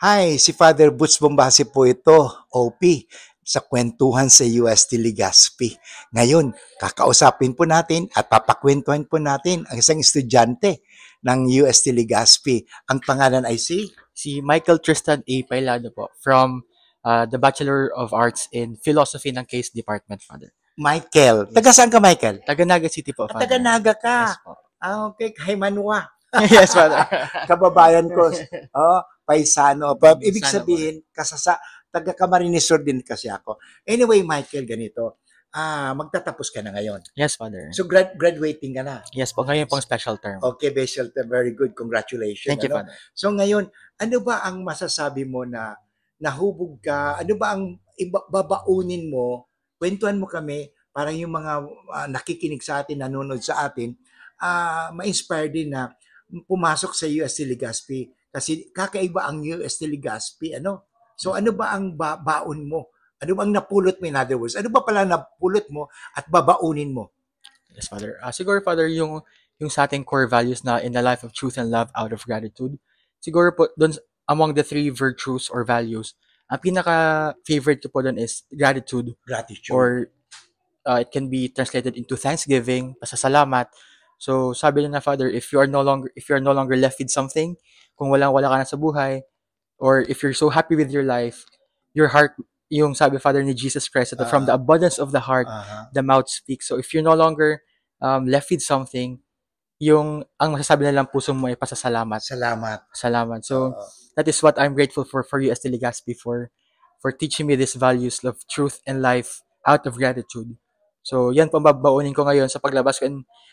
Hi, si Father Butch Bombasi po ito, OP, sa kwentuhan sa UST Legazpi. Ngayon, kakausapin po natin at papakwentuhan po natin ang isang estudyante ng UST Legazpi. Ang pangalan ay Si Michael Tristan A. Pailado po from the Bachelor of Arts in Philosophy ng Case Department, Father. Michael. Yes. Taga saan ka, Michael? Taga Naga City po, Father. Taga Naga ka. Yes po. Okay, kay Manwa. Yes, Father. Kababayan ko. Paisano. Ibig Sana sabihin, taga Camarines Sur din kasi ako. Anyway, Michael, ganito. Magtatapos ka na ngayon. Yes, Father. So, graduating ka na. Yes po, ngayon pong special term. Okay, Bessel, very good. Congratulations. Thank you, Father. So, ngayon, ano ba ang masasabi mo na nahubog ka? Ano ba ang babaunin mo? Kwentuhan mo kami, parang yung mga nakikinig sa atin, nanonood sa atin, ma-inspire din na pumasok sa UST Legazpi kasi kakaiba ang UST Legazpi, ano? So ano ba ang baon mo? Ano ba ang napulot mo, in other words? Ano ba pala napulot mo at babaunin mo? Yes, Father. Siguro, Father, yung sa ating core values na in the life of truth and love out of gratitude. Siguro po, doon among the three virtues or values, ang pinaka-favorite ko po doon is gratitude. Gratitude. Or it can be translated into thanksgiving, pasasalamat. So sabi niya na, Father, if you are no longer left with something, kung wala ka na sa buhay, or if you're so happy with your life, your heart, yung sabi, Father, ni Jesus Christ, from the abundance of the heart, the mouth speaks. So if you're no longer left with something, ang masasabi na lang puso mo ay pasasalamat. Salamat. So that is what I'm grateful for UST Legazpi for teaching me these values of truth and life out of gratitude. So yan po babaunin ko ngayon sa paglabas ko.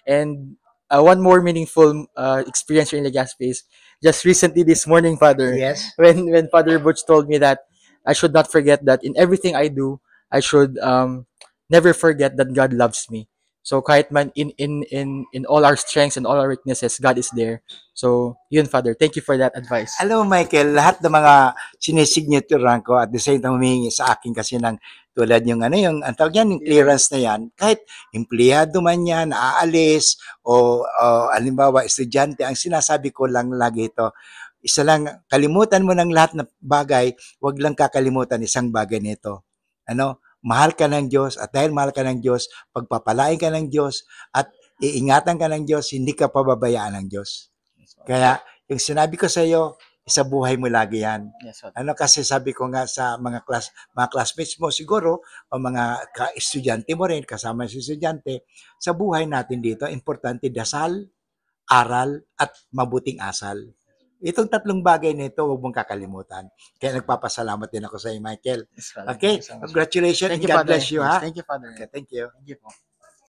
And one more meaningful experience in Legazpi is just recently this morning, Father. Yes. When Father Butch told me that I should not forget that in everything I do, I should never forget that God loves me. So kahit man in all our strengths and all our weaknesses, God is there. So yun, Father. Thank you for that advice. Alam mo, Michael, lahat ng mga sinisignaturean ko at the same time humihingi sa akin kasi ng tulad yung yung tawag yan, yung clearance na yan, kahit empleyado man yan, naaalis, o halimbawa, estudyante, ang sinasabi ko lang lagi ito, isa lang, kalimutan mo ng lahat ng bagay, wag lang kakalimutan isang bagay nito. Mahal ka ng Diyos, at dahil mahal ka ng Diyos, pagpapalain ka ng Diyos, at iingatan ka ng Diyos, hindi ka pababayaan ng Diyos. Kaya, yung sinabi ko sa iyo, sa buhay mo lagi yan. Yes, Kasi sabi ko nga sa mga classmates mo siguro, o mga estudyante mo rin, kasama si estudyante, sa buhay natin dito, importante dasal, aral, at mabuting asal. Itong tatlong bagay na ito, huwag mong kakalimutan. Kaya nagpapasalamat din ako sa iyo, Michael. Yes, Father. Okay? Thank you so much. Congratulations Thank and you, God Father. bless you, Yes, ha? thank you, Father. Okay, thank you. Thank you po.